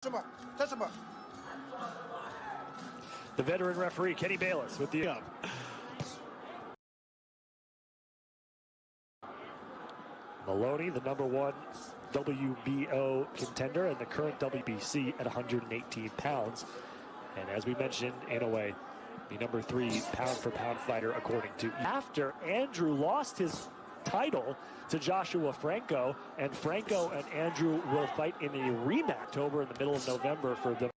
The veteran referee, Kenny Bayless, with the up. Moloney, the #1 WBO contender and the current WBC at 118 pounds. And as we mentioned, Inoue, the #3 pound-for-pound fighter, according to. After Andrew lost his title to Joshua Franco, and Franco and Andrew will fight in a rematch October in the middle of November for the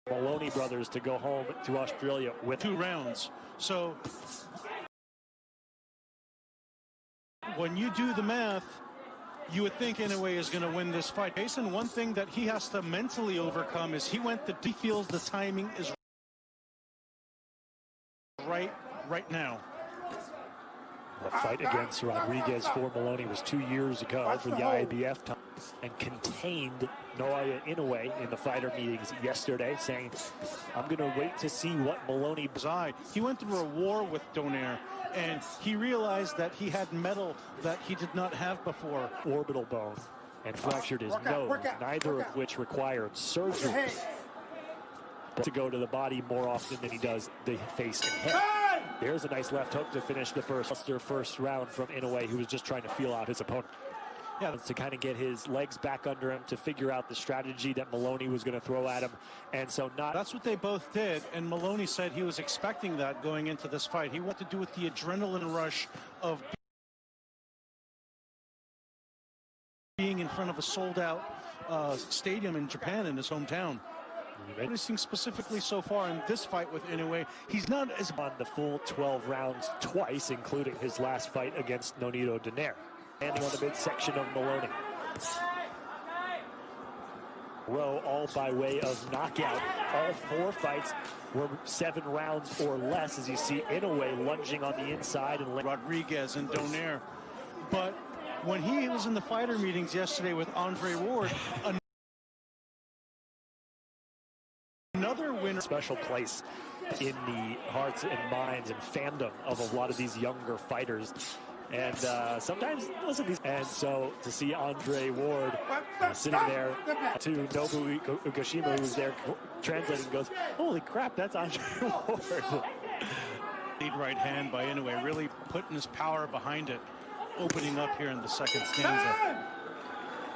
Moloney brothers to go home to Australia with 2 rounds. So when you do the math, you would think Inoue is going to win this fight. Jason, one thing that he has to mentally overcome is he feels the timing is right now. The fight against Rodriguez for Moloney was 2 years ago for the IABF time, and contained Naoya Inoue in the fighter meetings yesterday, saying, I'm going to wait to see what Moloney reside. He went through a war with Donaire, and he realized that he had metal that he did not have before. Orbital bone and fractured his nose, neither of which required surgery. To go to the body more often than he does the face and head. There's a nice left hook to finish the first round from Inoue, who was just trying to feel out his opponent. Yeah, to kind of get his legs back under him, to figure out the strategy that Moloney was going to throw at him. And so that's what they both did, and Moloney said he was expecting that going into this fight. He wanted to do with the adrenaline rush of being in front of a sold-out stadium in Japan, in his hometown. Noticing specifically so far in this fight with Inoue, he's not as on the full 12 rounds twice, including his last fight against Nonito Donaire. Landing on the midsection of Moloney. All by way of knockout. All 4 fights were 7 rounds or less, as you see Inoue lunging on the inside and Rodriguez and Donaire. But when he was in the fighter meetings yesterday with Andre Ward, another winner. Special place in the hearts and minds and fandom of a lot of these younger fighters. And sometimes, listen, and so to see Andre Ward sitting there to Nobu Ugashima, who's there translating, goes, holy crap, that's Andre Ward. Lead right hand by Inoue, really putting his power behind it, opening up here in the second stanza.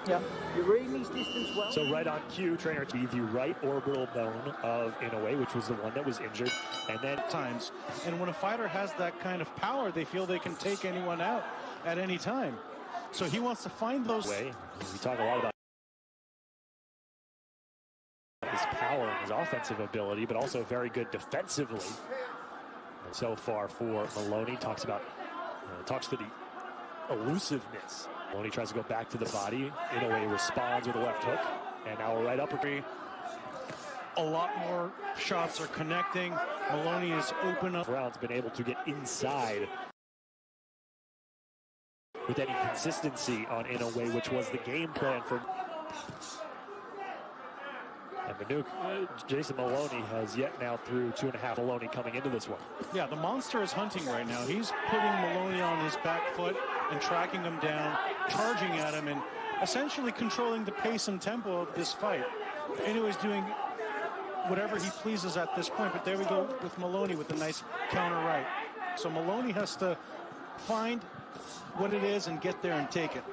Yeah, you're reading these distance well. So right on cue, trainer to the right orbital bone of Inoue, which was the one that was injured, and then times. And when a fighter has that kind of power, they feel they can take anyone out at any time. So he wants to find those. We talk a lot about his power and his offensive ability, but also very good defensively. And so far for Moloney, talks to the elusiveness. Moloney tries to go back to the body. Inoue responds with a left hook. And now a right uppercut. A lot more shots are connecting. Moloney is open up. Rounds been able to get inside with any consistency on Inoue, which was the game plan for. And Manuk, Jason Moloney has yet now through 2.5. Moloney coming into this one. Yeah, the monster is hunting right now. He's putting Moloney on his back foot and tracking him down, charging at him, and essentially controlling the pace and tempo of this fight. Inoue's doing whatever he pleases at this point, but there we go with Moloney with a nice counter right. So Moloney has to find what it is and get there and take it.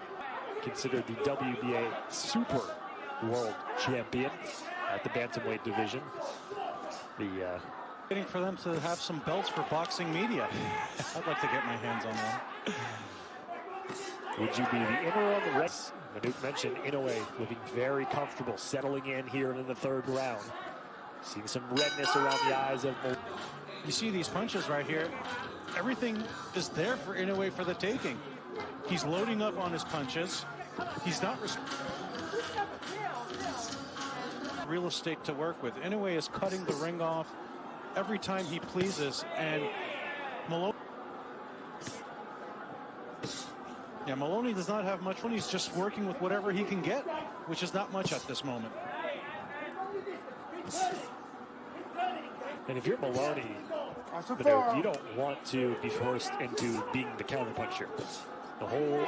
Considered the WBA Super World Champion at the bantamweight division. Waiting for them to have some belts for boxing media. I'd like to get my hands on one. Would you be the inner or the rest? Manuk mentioned Inoue looking very comfortable, settling in here in the 3rd round. Seeing some redness around the eyes of Moloney. You see these punches right here. Everything is there for Inoue for the taking. He's loading up on his punches. He's not real estate to work with. Inoue is cutting the ring off every time he pleases, and Moloney does not have much when he's just working with whatever he can get, which is not much at this moment. And if you're Moloney, you don't want to be forced into being the counterpuncher. The whole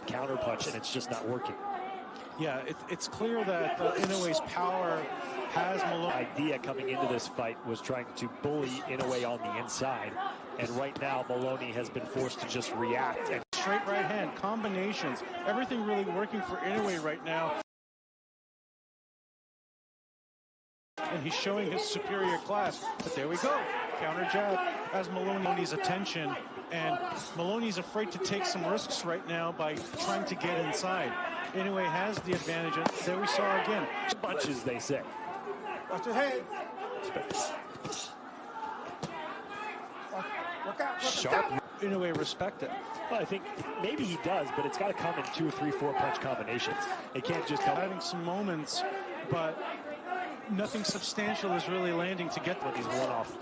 counter counterpunch, and it's just not working. Yeah, it's clear that Inoue's power has Moloney. Idea coming into this fight was trying to bully Inoue on the inside, and right now Moloney has been forced to just react. And straight right hand, combinations, everything really working for Inoue right now. And he's showing his superior class. But there we go. Counter jab has Moloney's attention. And Moloney's afraid to take some risks right now by trying to get inside. Inoue has the advantage. And there we saw again. Bunches, they say. Watch your head. Look out. Sharp. Inoue respect it. Well, I think maybe he does, but it's got to come in 2, 3, 4 punch combinations. It can't just come. Having some moments, but nothing substantial is really landing to get with these one-off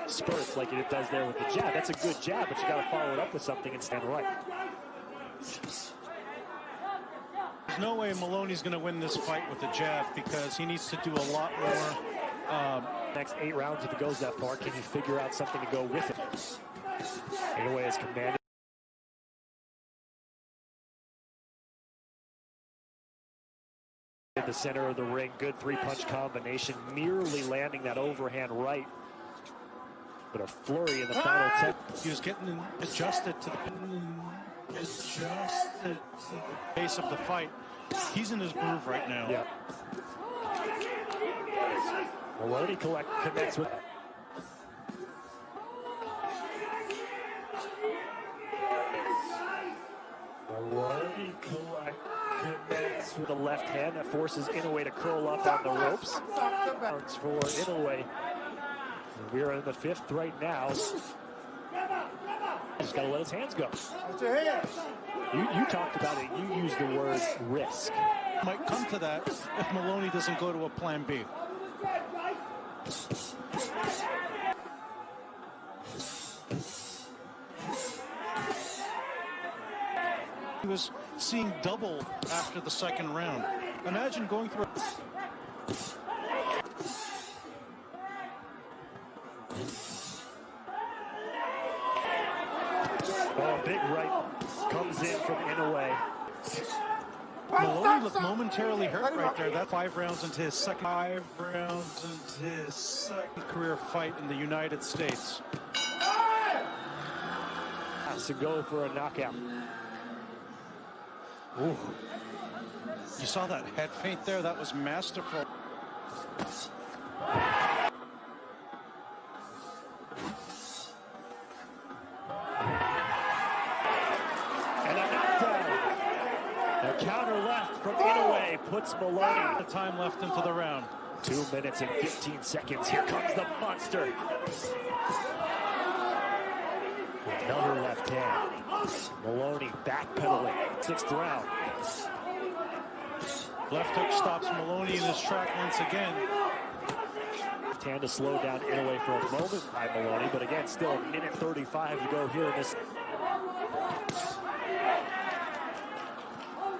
spurts like it does there with the jab. That's a good jab, but you got to follow it up with something and stand right. There's no way Moloney's going to win this fight with the jab because he needs to do a lot more. Next 8 rounds, if it goes that far, can he figure out something to go with it? Inoue has commanded. In the center of the ring, good 3-punch combination, merely landing that overhand right. But a flurry in the final 10. He was getting adjusted to the pace of the fight. He's in his groove right now. Yeah. Moloney connects with. Moloney connects with the left hand that forces Inoue to curl up on the ropes. Rounds for Inoue. We're in the 5th right now. Just got to let his hands go. You talked about it. You used the word risk. Might come to that if Moloney doesn't go to a plan B. He was seeing double after the 2nd round. Imagine going through. Oh, big right comes in from Inoue. Moloney looked momentarily hurt right there. That 5 rounds into his second. 5 rounds into his second career fight in the United States. Has to go for a knockout. Ooh. You saw that head feint there? That was masterful. And a knockdown. A counter left from Inoue puts Moloney. The time left into the round. 2 minutes and 15 seconds. Here comes the monster. Another left hand. Moloney backpedaling. 6th round. Left hook stops Moloney in his track once again. Left hand to slow down Inoue for a moment by Moloney, but again, still a minute 35 to go here in this.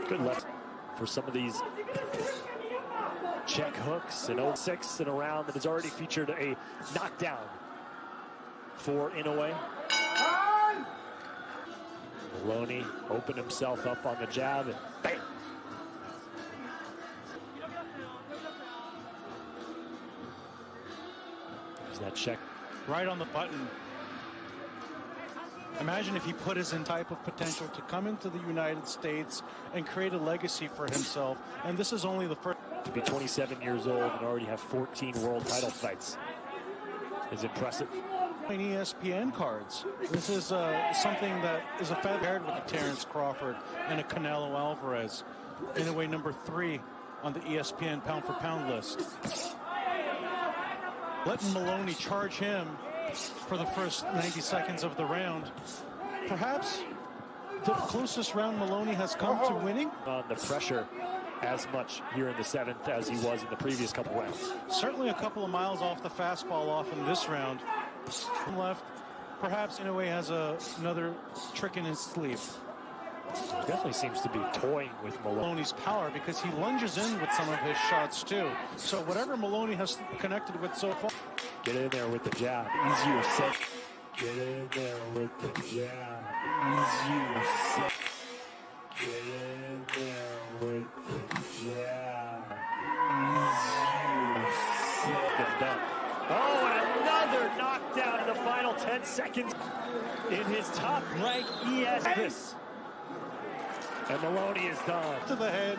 Good left for some of these check hooks in 06 in a round that has already featured a knockdown for Inoue. Moloney opened himself up on the jab and bam! There's that check. Right on the button. Imagine if he put his in type of potential to come into the United States and create a legacy for himself. And this is only the first. To be 27 years old and already have 14 world title fights is impressive. ESPN cards. This is something that is a feather with a Terrence Crawford and a Canelo Alvarez. Inoue number 3 on the ESPN pound-for-pound list. Letting Moloney charge him for the first 90 seconds of the round. Perhaps the closest round Moloney has come to winning. On the pressure as much here in the 7th as he was in the previous couple rounds. Certainly a couple of miles off the fastball off in this round. Left, perhaps Inoue has another trick in his sleeve. Definitely seems to be toying with Moloney's power because he lunges in with some of his shots too. So whatever Moloney has connected with so far. Get in there with the jab. Easier said. Get in there with the jab. Easier said. Get done. Oh, and another knockdown in the final 10 seconds in his top-ranked ES. And Moloney is done. To the head.